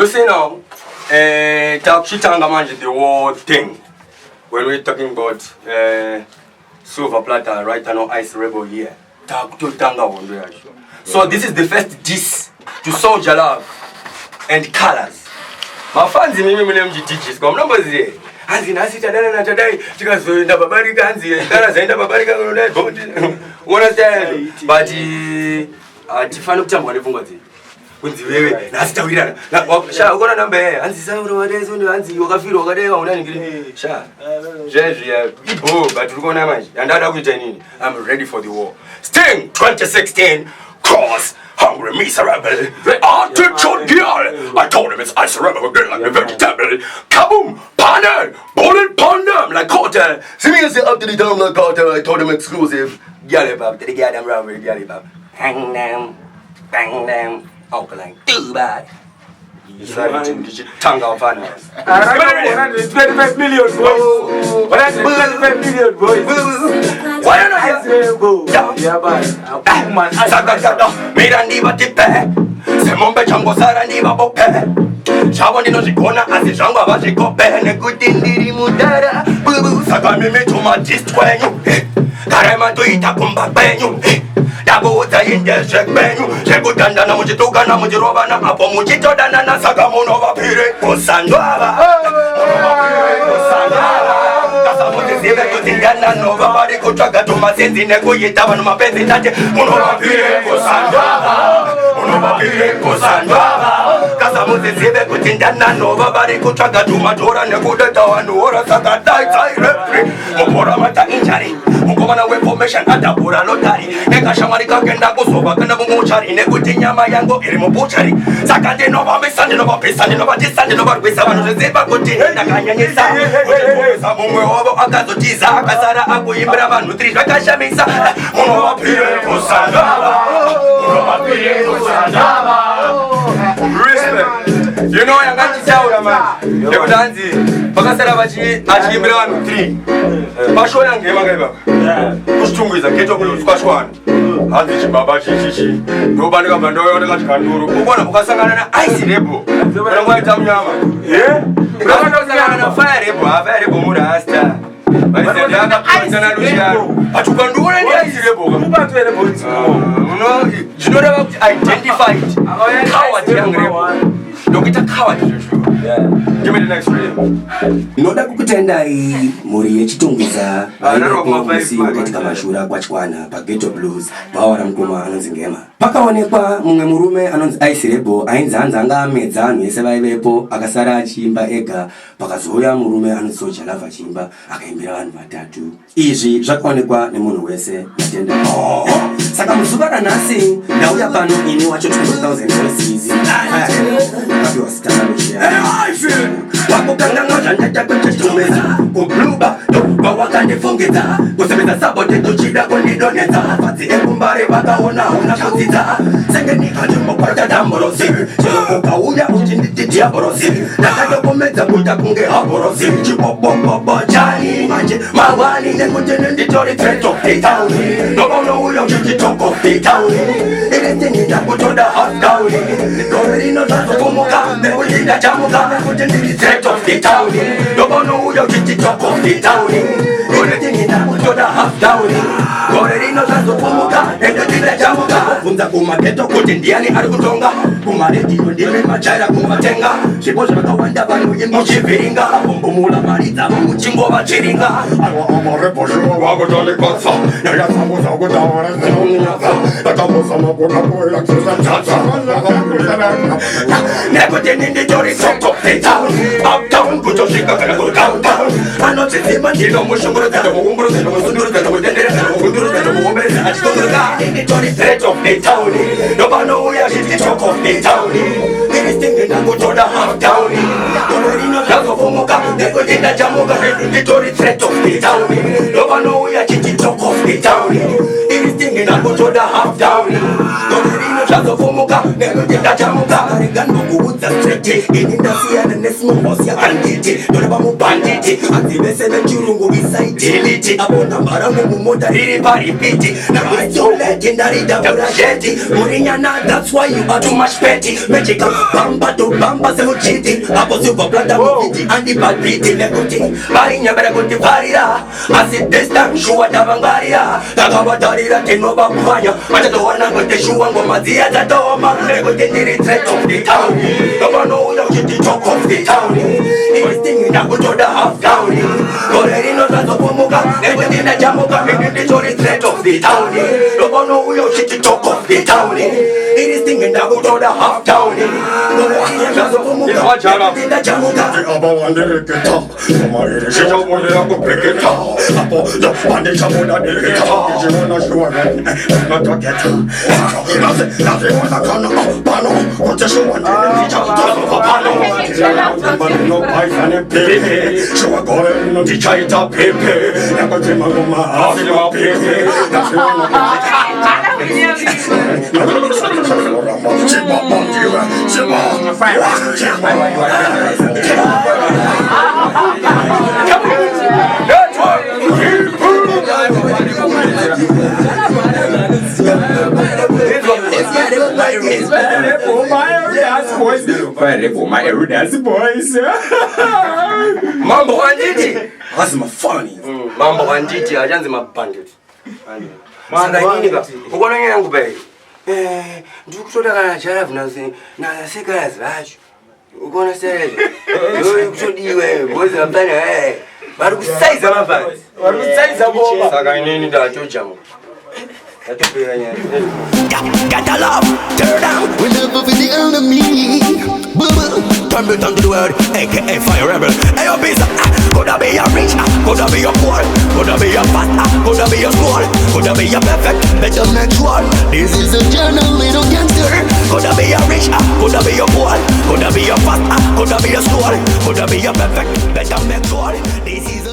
see now, the whole thing. When we're talking about silver platter, right now, ice rebel here. So this is the first diss to SOULJAH and CALAZ. My fans in me teaches come numbers here. Anzi nasi tadana na tadai tikazoenda babarika anzi ndara zaenda babarika ngone bodi. Understand? But atifana kutambwa nepfungwa dzi. Kunzi wewe nasi tawirana. Sha ukona nambe anzi sauro wadezo ndo anzi wakafiro wakadeka unani ngiri. Sha. Jeje ya ibo but ukona manje. Andada kuita nini? I'm ready for the war. Sting 2016 cross hungry miserable attitude girl. I told him it's ice rebel girl like a vegetable. Kaboom! Panel! Bullet pondem! Like Carter! See me say up to the dome like Carter. I told him exclusive. Galley bab, did the goddamn robbery galley bab. Hang them, bang them, alkaline, too bad. Decided to get your tongue off on us. 125 million boys. 125 million boys. Why are you here? Yeah, man. Sakakata, Mirandi Batipe. Semombe Chango Sarandi Babope. Shavandi no Zikona, as the Janga Vazikope, and a good indiri mudara. Boo, Sakami to my dist when you. Karama to eat a combat when you. Dabuta in the check menu. Chegutanda Mujitoga Namujirova, Apomujito Dana Sagamonova Pire, Osandava. Nobody could talk to my sense in a good yetavan, my penny that Monova Pire, Osandava. Casamus is even good in Dana, nobody could talk to my door and a good town or a Saka died. Moporamata injury. Mukobana information atapura lotari. Neka shamarika kenda kusova kana bumuchari. Nekutinya mayango iri mubuchari. Sakande nova mesande nova pesande nova disande nova kwesa vanu zeba kuti nakanyanyisa. Kucheza mumwe wabo akazotiza akasara akuimbira vanhu 3 zvakashamisa. Munova pire kusandava. Munova pire kusandava. Respect. You know yangati chaura man. Yekudanzi pakasara vachiimbira vanhu 3. Pashona ngema ngaiba. Kuchitungwiza geto blues kwashwana. Hanzi chibaba chichichi. Nobani kabva ndoyona kachikanduru. Ukona ukasangana na ice rebel. Kana mwaita mnyama. Ukasangana na fire rebel, fire rebel murasta. Vaizendanga kutsana lusharo. Achukandura ndi ice rebel. Mubatwe rebel. No, chinoda kuti identify it. Coward young rebel. Nokita coward joshua. Yeah. Give me the next rhythm. Noda kukutendai muri yechitungwiza katika mashura kwachikwana pa ghetto blues bawara mkoma anonzi ngema pakaonekwa mumwe murume anonzi ice rebel ainzanza ngamedza anhu ese vaivepo akasara achimba ega pakazouya murume anonzi SOULJAH achimba akaimbira vanhu vatatu izvi zvakaonekwa nemunhu wese matenda saka muzuva ranhasi ndauya pano ini wacho 20,000 dollars kapiwa sitana lushia wakukanga ngoja ndatakwechechumeza kubluba tokuba wakandifungidza kusemeza sabote tuchida kundidonedza fatsi ekumbare vakaona unakudzidza senge nikachimokwata damborosi ukauya uchinditi diaborosi ndakatokomedza kuita kunge haborosi chipopopopo chani manje mawani nekuti nenditori threat of the town nobonouya uchiti talk of the town iletini ndakutoda hot down gorerino zvazokumuka nekuti ndachamuka nekuti ndiri threat of the town nobonouya uchiti talk of the town iletini ndakutoda hot down gorerino zvazokumuka nekuti ndachamuka kubvunza kumageto kuti ndiani ari kutonga kumaredhiyo ndimi machaira kumatenga zvipo zvakawanda vanhu muchivhiringa bombomula mari dzavo muchingova chiringa aiwa amarebhoshuwa vakutolikotsa nayatsambuza kutaura zinomunyaza ndatambuza makona kuelaksesadzadza nekuti ninditori talk of the town uptown kutosvika kana kuri downtown anodzidzima ndinomushungurudza nomuumburudza nomusundurudza nomutenderedza nomugundurudza nomuomberedza achitongoruka ninditori threat of the town nopanouya zviti talk of the town iristingi ndakutoda half down gororino zvazofumuka nekuti ndachamuka ninditori threat of the town nopanouya chiti talk of the town iristingi ndakutoda half down gororino zvazofumuka Negotenda chamuka Karigano kuudza straight Inindasiyana nesimongosya banditi Doleba mu banditi Anzivesele churungu isaiteliti Apo nambara mumota riri paripiti Now it's so legendary double jeti Murinyana that's why you are too much petty Magical bamba to bamba se muchiti Apo silver plata mukiti Andi bad beati neguti Barinya bera kuti varira Asi this time shuwa tabangaria Takawatarira tenova kufanya Machato wana kote shuwa ngoma zia tatoma Neguti niri threat of the town Nobano uya ushiti talk of the town Everything inakutoda half down Koreri no tazo pumuka Neguti na jamuka Neguti chori threat of the town Nobano uya ushiti talk of the town Everything inakutoda half down Koreri no tazo pumuka Neguti na jamuka Aba wandereketa Somarere shija mwonera kupeketa Apo da pandesha mwona dereketa Iji wana shuwana Nataketa Nase wana kana Pano Kote shuwana Nija Tozo pano Manino paisane pepe Shuwa gore no dicha ita pepe Nako tema goma asima pepe Nase wana Shiba bandiwe Shiba Mambo anditi. Azima funny Mambo anditi ajanzi mabandit. Sanga nini ka? Ukona ngene yangu bai. Ndikutoda kana charafu na CALAZ vacho. Ukona sere. Yo kusodiwe bozi lapana bari kusaiza mafani. Bari kusaiza bomba. Sanga nini ndachojamu. Get a love, turn down. We never be the enemy. Turn me down to the world, aka fire rebel. Hey, yo, pizza, coulda be a rich, coulda be a poor, coulda be a fat, coulda be a small, coulda be a perfect, better make sure. This is a journal, little gangster. Coulda be a rich, coulda be a poor, coulda be a fat, coulda be a small, coulda be a perfect, better make sure. This is